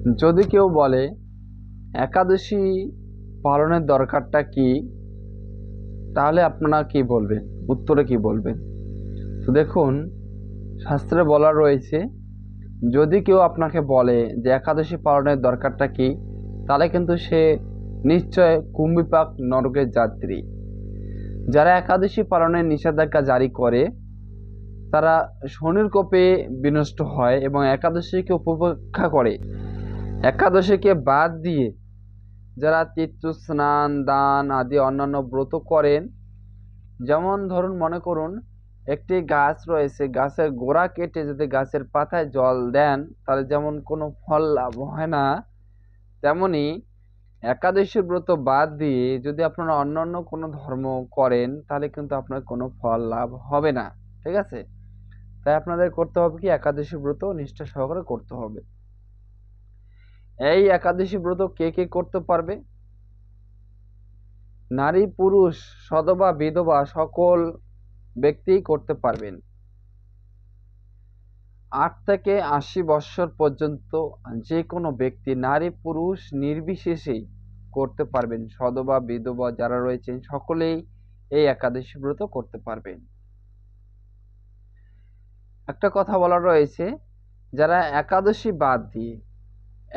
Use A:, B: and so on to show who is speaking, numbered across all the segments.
A: যদি কেউ বলে একাদশী পালনের দরকারটা কি, তাহলে আপনারা কি বলবেন? উত্তরে কি বলবেন? তো দেখুন, শাস্ত্রে বলা রয়েছে, যদি কেউ আপনাকে বলে যে একাদশী পালনের দরকারটা কি, তাহলে কিন্তু সে নিশ্চয় কুম্ভিপাক নরকের যাত্রী। যারা একাদশী পালনের নিষেধাজ্ঞা জারি করে তারা শনির কোপে বিনষ্ট হয় এবং একাদশীকে উপেক্ষা করে। একাদশীকে বাদ দিয়ে যারা তীর্থ স্নান দান আদি অন্যান্য ব্রত করেন, যেমন ধরুন মনে করুন একটি গাছ রয়েছে, গাছের গোড়া কেটে যদি গাছের পাতায় জল দেন তাহলে যেমন কোনো ফল লাভ হয় না, তেমনি একাদশী ব্রত বাদ দিয়ে যদি আপনারা অন্যান্য কোনো ধর্ম করেন তাহলে কিন্তু আপনার কোনো ফল লাভ হবে না। ঠিক আছে? তাই আপনাদের করতে হবে কি, একাদশী ব্রত নিষ্ঠা সহকারে করতে হবে। এই একাদশী ব্রত কে কে করতে পারবে? নারী পুরুষ সধবা বিধবা সকল ব্যক্তিই করতে পারবেন। 8 থেকে 80 বৎসর পর্যন্ত যে কোনো ব্যক্তি, নারী পুরুষ নির্বিশেষেই করতে পারবেন। সধবা বিধবা যারা রয়েছেন সকলেই এই একাদশী ব্রত করতে পারবেন। একটা কথা বলা রয়েছে, যারা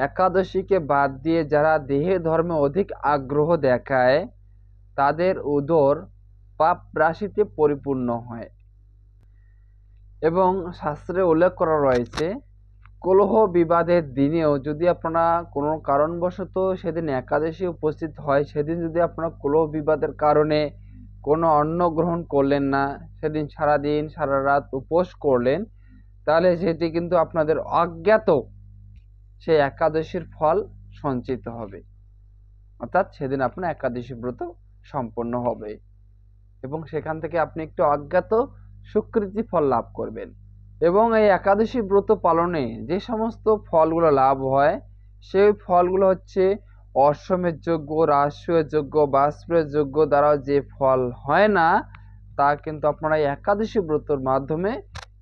A: একাদশীকে বাদ দিয়ে যারা দেহে ধর্মে অধিক আগ্রহ দেখায় তাদের উদর পাপ রাশিতে পরিপূর্ণ হয়। এবং শাস্ত্রে উল্লেখ করা রয়েছে, কলহ বিবাদের দিনেও যদি আপনারা কোনো কারণবশত সেদিন একাদশী উপস্থিত হয়, সেদিন যদি আপনারা কলহ বিবাদের কারণে কোনো অন্ন গ্রহণ করলেন না, সেদিন সারাদিন সারা রাত উপোস করলেন, তাহলে সেটি কিন্তু আপনাদের অজ্ঞাত সেই একাদশীর ফল সঞ্চিত হবে। অর্থাৎ সেদিন আপনার একাদশী ব্রত সম্পন্ন হবে এবং সেখান থেকে আপনি একটু অজ্ঞাত সুকৃতি ফল লাভ করবেন। এবং এই একাদশী ব্রত পালনে যে সমস্ত ফলগুলো লাভ হয় সেই ফলগুলো হচ্ছে অশ্বমের যজ্ঞ, রাজসূয়ের যজ্ঞ, বাজপেয়ীর যজ্ঞ দ্বারা যে ফল হয় না, তা কিন্তু আপনারা এই একাদশী ব্রতর মাধ্যমে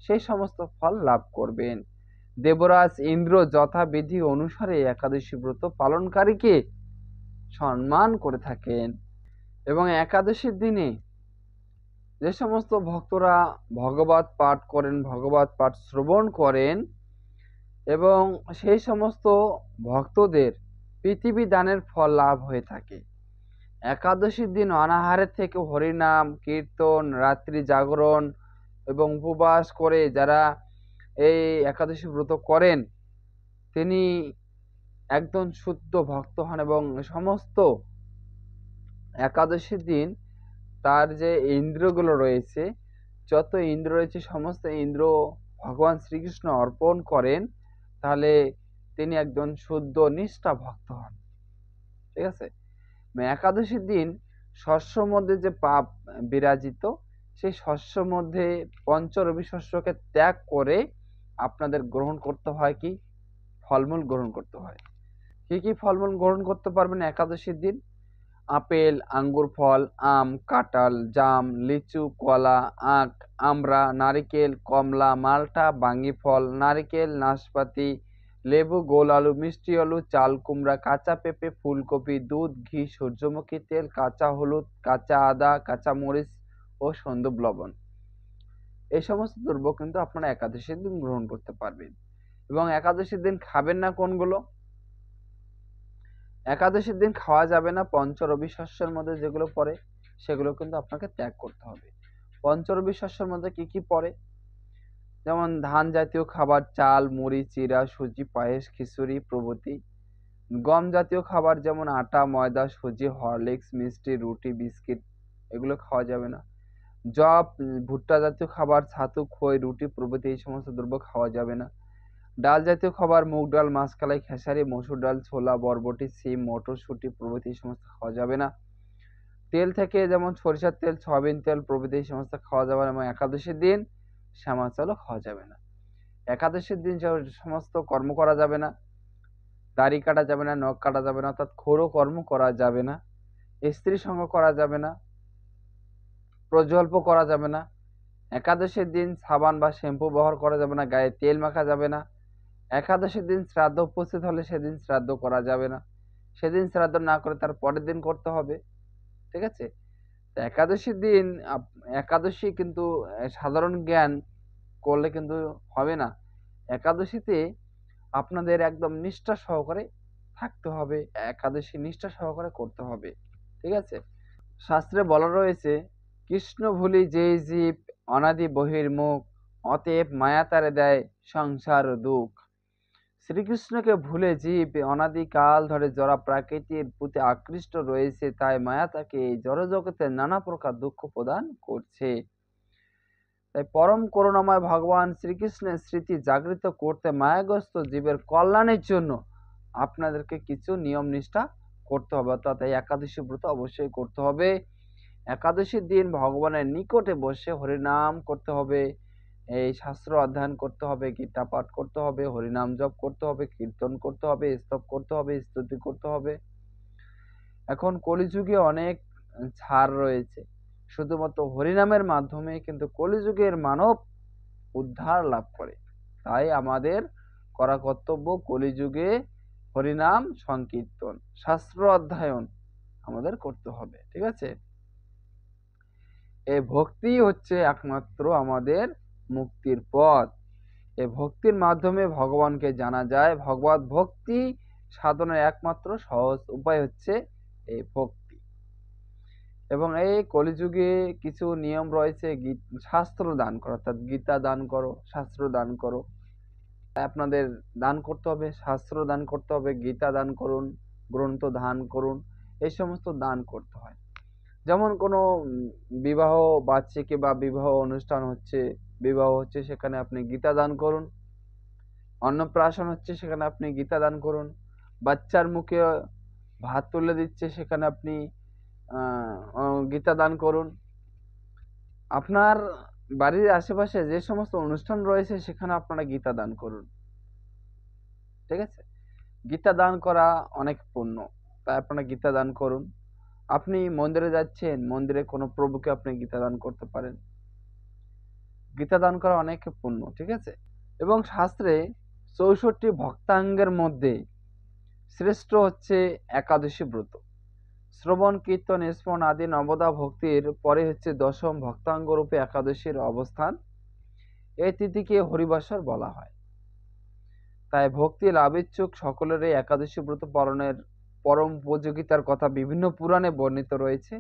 A: সেই সমস্ত ফল লাভ করবেন। দেবরাজ ইন্দ্র যথাবিধি অনুসারে একাদশী ব্রত পালনকারীকে সম্মান করে থাকেন। এবং একাদশীর দিনে যে সমস্ত ভক্তরা ভগবত পাঠ করেন, ভগবত পাঠ শ্রবণ করেন, এবং সেই সমস্ত ভক্তদের পৃথিবী দানের ফল লাভ হয়ে থাকে। একাদশীর দিন অনাহারের থেকে হরিনাম কীর্তন, রাত্রি জাগরণ এবং উপবাস করে যারা এই একাদশী ব্রত করেন তিনি একজন শুদ্ধ ভক্ত হন। এবং সমস্ত একাদশীর দিন তার যে ইন্দ্রগুলো রয়েছে, যত ইন্দ্র রয়েছে সমস্ত ইন্দ্র ভগবান শ্রীকৃষ্ণ অর্পণ করেন, তাহলে তিনি একজন শুদ্ধ নিষ্ঠা ভক্ত হন। ঠিক আছে? একাদশীর দিন শস্যর মধ্যে যে পাপ বিরাজিত, সেই শস্যর মধ্যে পঞ্চরবি শস্যকে ত্যাগ করে আপনাদের গ্রহণ করতে হয় কি, ফলমূল গ্রহণ করতে হয়। কি কি ফলমূল গ্রহণ করতে পারবেন একাদশীর দিন? আপেল, আঙ্গুর ফল, আম, কাঁঠাল, জাম, লিচু, কলা, আখ, আমড়া, নারিকেল, কমলা, মাল্টা, বাঙ্গি ফল, নারিকেল, নাশপাতি, লেবু, গোল আলু, মিষ্টি আলু, চাল কুমড়া, কাঁচা পেঁপে, ফুলকপি, দুধ, ঘি, সূর্যমুখী তেল, কাঁচা হলুদ, কাঁচা আদা, কাঁচা মরিচ ও সন্দুপ লবণ। এই সমস্ত দ্রব্য কিন্তু আপনারা একাদশীর দিন গ্রহণ করতে পারবেন। এবং একাদশীর দিন খাবেন না কোনগুলো? একাদশীর দিন খাওয়া যাবে না পঞ্চরবি শস্যের মধ্যে যেগুলো পড়ে, সেগুলো কিন্তু আপনাকে ত্যাগ করতে হবে। পঞ্চরবি শস্যের মধ্যে কি কি পড়ে? যেমন ধান জাতীয় খাবার, চাল, মুড়ি, চিড়া, সুজি, পায়েস, খিচুড়ি প্রভৃতি। গম জাতীয় খাবার যেমন আটা, ময়দা, সুজি, হরলিক্স, মিষ্টি, রুটি, বিস্কিট, এগুলো খাওয়া যাবে না। যব, ভুট্টা জাতীয় খাবার, ছাতু, খই, রুটি প্রভৃতি এই সমস্ত দ্রব্য খাওয়া যাবে না। ডাল জাতীয় খাবার, মুগ ডাল, মাসকলাই, খেসারি, মসুর ডাল, ছোলা, বরবটি, সিম, মটরশুঁটি প্রভৃতি এই সমস্ত খাওয়া যাবে না। তেল থেকে যেমন সরিষার তেল, সয়াবিন তেল প্রভৃতি এই সমস্ত খাওয়া যাবে না। এবং একাদশীর দিন শ্যামা চালও খাওয়া যাবে না। একাদশীর দিন সমস্ত কর্ম করা যাবে না, দাড়ি কাটা যাবে না, নখ কাটা যাবে না, অর্থাৎ ক্ষৌর কর্ম করা যাবে না, স্ত্রী সঙ্গ করা যাবে না, প্রজল্প করা যাবে না। একাদশীর দিন সাবান বা শ্যাম্পু ব্যবহার করা যাবে না, গায়ে তেল মাখা যাবে না, একাদশীর দিন শ্রাদ্ধ উপস্থিত হলে সেদিন শ্রাদ্ধ করা যাবে না, সেদিন শ্রাদ্ধ না করে তার পরের দিন করতে হবে। ঠিক আছে? তো একাদশীর দিন একাদশী কিন্তু সাধারণ জ্ঞান করলে কিন্তু হবে না। একাদশীতে আপনাদের একদম নিষ্ঠা সহকারে থাকতে হবে, একাদশী নিষ্ঠা সহকারে করতে হবে। ঠিক আছে? শাস্ত্রে বলা রয়েছে, কৃষ্ণ ভুলি যেই জীব অনাদি বহির্মুখ, অতএব মায়া তারে দেয় সংসার দুঃখ। শ্রীকৃষ্ণকে ভুলে জীব অনাদিকাল ধরে জড়া প্রাকৃতির প্রতি আকৃষ্ট রয়েছে, তাই মায়া তাকে এই জড়জগতে নানা প্রকার দুঃখ প্রদান করছে। তাই পরম করুণাময় ভগবান শ্রীকৃষ্ণের স্মৃতি জাগৃত করতে মায়াগ্রস্ত জীবের কল্যাণের জন্য আপনাদেরকে কিছু নিয়ম নিষ্ঠা করতে হবে, অর্থাৎ এই একাদশী ব্রত অবশ্যই করতে হবে। একাদশীর দিন ভগবানের নিকটে বসে হরিনাম করতে হবে, এই শাস্ত্র অধ্যয়ন করতে হবে, গীতা পাঠ করতে হবে, হরিনাম জপ করতে হবে, কীর্তন করতে হবে, স্তব করতে হবে, স্তুতি করতে হবে। এখন কলিযুগে অনেক ছাড় রয়েছে, শুধুমাত্র হরিনামের মাধ্যমে কিন্তু কলিযুগের মানব উদ্ধার লাভ করে। তাই আমাদের করা কর্তব্য কলিযুগে হরিনাম সংকীর্তন, শাস্ত্র অধ্যয়ন আমাদের করতে হবে। ঠিক আছে? এই ভক্তি হচ্ছে একমাত্র আমাদের মুক্তির পথ। এই ভক্তির মাধ্যমে ভগবানকে জানা যায়। ভগবত ভক্তি সাধনের একমাত্র সহজ উপায় হচ্ছে এই ভক্তি। এবং এই কলিযুগে কিছু নিয়ম রয়েছে, শাস্ত্র দান করো, অর্থাৎ গীতা দান করো, শাস্ত্র দান করো। আপনাদের দান করতে হবে, শাস্ত্র দান করতে হবে, গীতা দান করুন, গ্রন্থ দান করুন, এই সমস্ত দান করতে হয়। যেমন কোনো বিবাহ বার্ষিকী বা বিবাহ অনুষ্ঠান হচ্ছে, বিবাহ হচ্ছে, সেখানে আপনি গীতা দান করুন। অন্নপ্রাশন হচ্ছে, সেখানে আপনি গীতা দান করুন। বাচ্চার মুখে ভাত তুলে দিচ্ছে, সেখানে আপনি গীতা দান করুন। আপনার বাড়ির আশেপাশে যে সমস্ত অনুষ্ঠান রয়েছে সেখানে আপনারা গীতা দান করুন। ঠিক আছে? গীতা দান করা অনেক পুণ্য, তাই আপনারা গীতা দান করুন। আপনি মন্দিরে যাচ্ছেন, মন্দিরে কোনো প্রভুকে আপনি গীতা দান করতে পারেন। গীতা দান করা অনেক পুণ্য। ঠিক আছে? এবং শাস্ত্রে 64 ভক্তাঙ্গের মধ্যে শ্রেষ্ঠ হচ্ছে একাদশী ব্রত। শ্রবণ, কীর্তন, স্মরণ আদি নবদা ভক্তির পরে হচ্ছে দশম ভক্তাঙ্গ রূপে একাদশীর অবস্থান। এই তিথিকে হরিবাসর বলা হয়। তাই ভক্তি লাভেচ্ছুক সকলের এই একাদশী ব্রত পালনের পরম উপযোগিতার কথা বিভিন্ন পুরাণে বর্ণিত রয়েছে।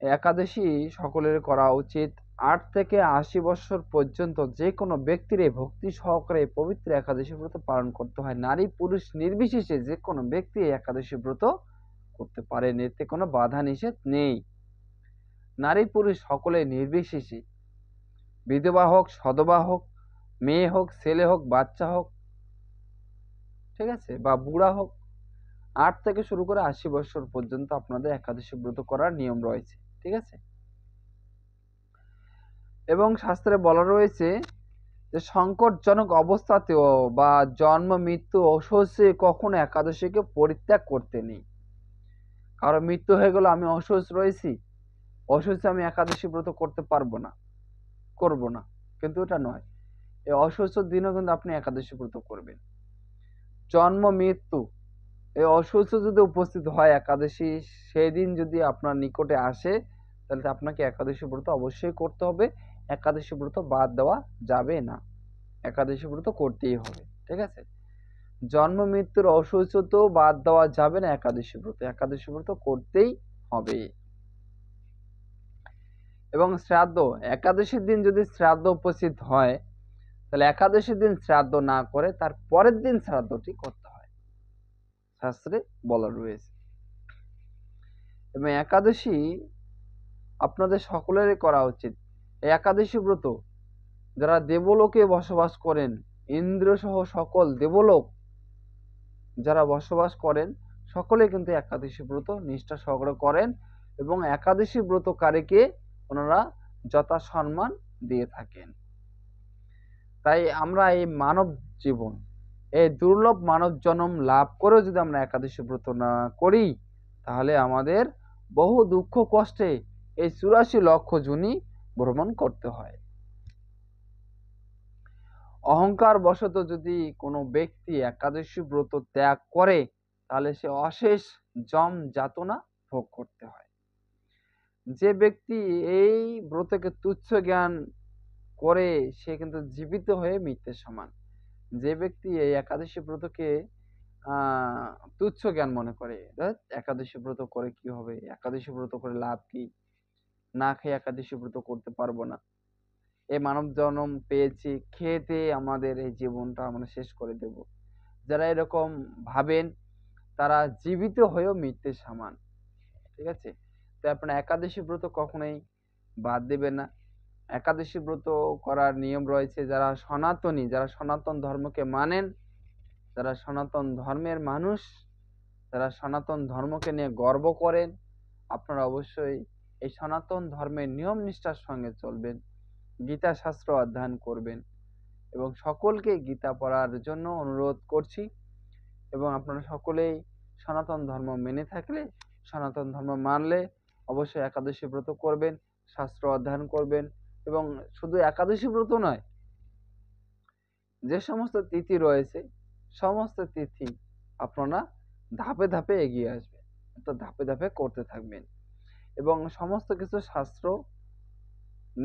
A: একাদশী সকলের করা উচিত। 8 থেকে 80 বছর পর্যন্ত যে কোনো ব্যক্তির ভক্তি সহকারে পবিত্র একাদশী ব্রত পালন করতে হয়। নারী পুরুষ নির্বিশেষে যে কোনো ব্যক্তি একাদশী ব্রত করতে পারেন, এতে কোনো বাধা নিষেধ নেই। নারী পুরুষ সকলে নির্বিশেষে, বিধবা হোক, সধবা হোক, মেয়ে হোক, ছেলে হোক, বাচ্চা হোক, ঠিক আছে, বা বুড়া হোক, 8 থেকে শুরু করে 80 বছর পর্যন্ত আপনাদের একাদশী ব্রত করার নিয়ম রয়েছে। ঠিক আছে? এবং শাস্ত্রে বলা রয়েছে যে সংকটজনক অবস্থাতেও বা জন্ম মৃত্যু অসহ্যে কখনো একাদশীকে পরিত্যাগ করতে নেই। কারো মৃত্যু হয়ে গেল, আমি অসুস্থ রয়েছি, অসুস্থে আমি একাদশী ব্রত করতে পারবো না, করব না, কিন্তু এটা নয়। এই অসুস্থ দিনও কিন্তু আপনি একাদশী ব্রত করবেন। জন্ম মৃত্যু, এই অসুস্থ যদি উপস্থিত হয় একাদশী সেই দিন যদি আপনার নিকটে আসে, তাহলে আপনাকে একাদশী ব্রত অবশ্যই করতে হবে। একাদশী ব্রত বাদ দেওয়া যাবে না, একাদশী ব্রত করতেই হবে। ঠিক আছে? জন্ম মৃত্যুর অসুস্থতাও বাদ দেওয়া যাবে না, একাদশী ব্রত করতেই হবে। এবং শ্রাদ্ধ, একাদশীর দিন যদি শ্রাদ্ধ উপস্থিত হয়, তাহলে একাদশীর দিন শ্রাদ্ধ না করে তার পরের দিন শ্রাদ্ধটি করতে হয়, শাস্ত্রে বলা রয়েছে। এবং একাদশী আপনাদের সকলেরই করা উচিত। এই একাদশী ব্রত যারা দেবলোকে বসবাস করেন, ইন্দ্র সহ সকল দেবলোক যারা বসবাস করেন, সকলে কিন্তু একাদশী ব্রত নিষ্ঠা সহকারে করেন এবং একাদশী ব্রতকারীকে ওনারা যথা সম্মান দিয়ে থাকেন। তাই আমরা এই মানব জীবন, এই দুর্লভ মানব জন্ম লাভ করেও যদি আমরা একাদশী ব্রত না করি, তাহলে আমাদের বহু দুঃখ কষ্টে এই 84 লক্ষ যোনি ভ্রমণ করতে হয়। অহংকার বশত যদি কোনো ব্যক্তি একাদশী ব্রত ত্যাগ করে তাহলে সে অশেষ যম যাতনা ভোগ করতে হয়। যে ব্যক্তি এই ব্রতকে তুচ্ছ জ্ঞান করে সে কিন্তু জীবিত হয়ে মৃত্যুর সমান। যে ব্যক্তি এই একাদশী ব্রতকে তুচ্ছ জ্ঞান মনে করে, একাদশী ব্রত করে কি হবে, একাদশী ব্রত করে লাভ কি, না খেয়ে একাদশী ব্রত করতে পারবো না, এই মানব জন্ম পেয়েছি, খেতে আমাদের এই জীবনটা আমরা শেষ করে দেব, যারা এরকম ভাবেন তারা জীবিত হয়েও মৃত্যুর সমান। ঠিক আছে, তো আপনারা একাদশী ব্রত কখনোই বাদ দেবেন না। একাদশী ব্রত করার নিয়ম রয়েছে। যারা সনাতনী, যারা সনাতন ধর্মকে মানেন, যারা সনাতন ধর্মের মানুষ, যারা সনাতন ধর্মকে নিয়ে গর্ব করেন, আপনারা অবশ্যই এই সনাতন ধর্মের নিয়ম নিষ্ঠার সঙ্গে চলবেন, গীতা শাস্ত্র অধ্যয়ন করবেন এবং সকলকে গীতা পড়ার জন্য অনুরোধ করছি। এবং আপনারা সকলেই সনাতন ধর্ম মেনে থাকলে, সনাতন ধর্ম মানলে অবশ্যই একাদশী ব্রত করবেন, শাস্ত্র অধ্যয়ন করবেন। এবং শুধু একাদশী ব্রত নয়, যে সমস্ত তিথি রয়েছে সমস্ত তিথি আপনারা ধাপে ধাপে এগিয়ে আসবেন, তো ধাপে ধাপে করতে থাকবেন এবং সমস্ত কিছু শাস্ত্র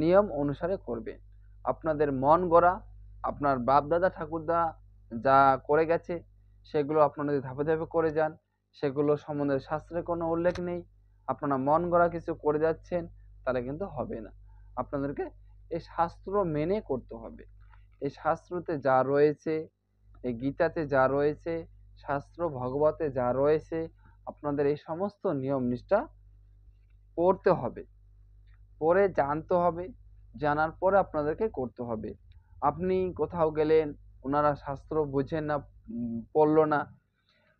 A: নিয়ম অনুসারে করবেন। আপনাদের মন গড়া, আপনার বাপ দাদা ঠাকুরদা যা করে গেছে সেগুলো আপনারা যদি ধাপে ধাপে করে যান, সেগুলো সম্বন্ধে শাস্ত্রে কোনো উল্লেখ নেই, আপনারা মন গড়া কিছু করে যাচ্ছেন, তাহলে কিন্তু হবে না। আপনাদেরকে এই শাস্ত্র মেনে করতে হবে। এই শাস্ত্রতে যা রয়েছে, এই গীতাতে যা রয়েছে, শাস্ত্র ভগবতে যা রয়েছে, আপনাদের এই সমস্ত নিয়ম নিষ্ঠা পড়তে হবে, পড়ে জানতে হবে, জানার পরে আপনাদেরকে করতে হবে। আপনি কোথাও গেলেন, ওনারা শাস্ত্র বোঝেন না, পড়লো না,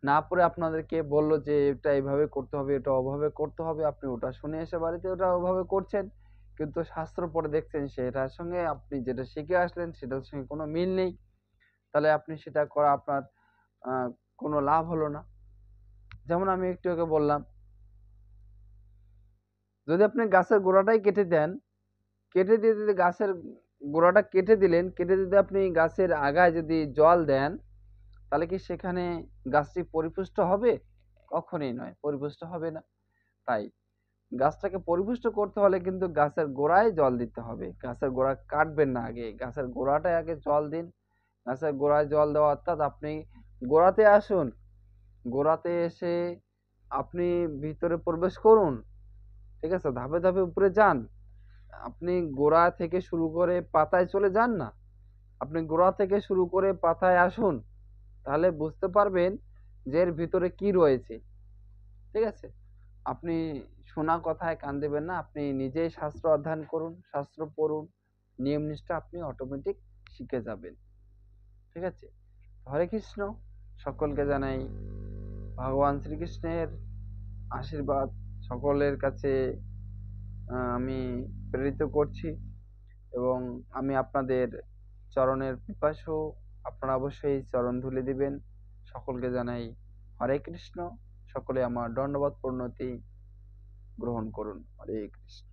A: না পড়ে আপনাদেরকে বললো যে এটা এইভাবে করতে হবে, এটা ওভাবে করতে হবে, আপনি ওটা শুনে এসে বাড়িতে ওটা ওভাবে করছেন, কিন্তু শাস্ত্র পড়ে দেখছেন সেটার সঙ্গে আপনি যেটা শিখে আসলেন সেটার সঙ্গে কোনো মিল নেই, তাহলে আপনি সেটা করা আপনার কোনো লাভ হলো না। যেমন আমি একটু আগে বললাম, যদি আপনি গাছের গোড়াটাই কেটে দেন, কেটে দিয়ে যদি গাছের গোড়াটা কেটে দিলেন, কেটে যদি আপনি গাছের আগায় যদি জল দেন, তাহলে কি সেখানে গাছটি পরিপুষ্ট হবে? কখনোই নয়, পরিপুষ্ট হবে না। তাই গাছটাকে পরিপুষ্ট করতে হলে কিন্তু গাছের গোড়ায় জল দিতে হবে, গাছের গোড়া কাটবেন না, আগে গাছের গোড়াটায় আগে জল দিন। গাছের গোড়ায় জল দেওয়া অর্থাৎ আপনি গোড়াতে আসুন, গোড়াতে এসে আপনি ভিতরে প্রবেশ করুন। ঠিক আছে, ধাপে ধাপে উপরে যান। আপনি গোড়া থেকে শুরু করে পাতায় চলে যান না, আপনি গোড়া থেকে শুরু করে পাতায় আসুন, তাহলে বুঝতে পারবেন যে এর ভিতরে কি রয়েছে। ঠিক আছে, আপনি শোনা কথায় কান দেবেন না, আপনি নিজেই শাস্ত্র অধ্যয়ন করুন, শাস্ত্র পড়ুন, নিয়ম নিষ্ঠা আপনি অটোমেটিক শিখে যাবেন। ঠিক আছে, হরে কৃষ্ণ। সকলকে জানাই ভগবান শ্রীকৃষ্ণের আশীর্বাদ, সকলের কাছে আমি প্রেরিত করছি এবং আমি আপনাদের চরণের পিপাসু, আপনারা অবশ্যই চরণ ধুলে দিবেন। সকলকে জানাই হরে কৃষ্ণ। সকলে আমার দণ্ডবত প্রণতি গ্রহণ করুন। হরে কৃষ্ণ।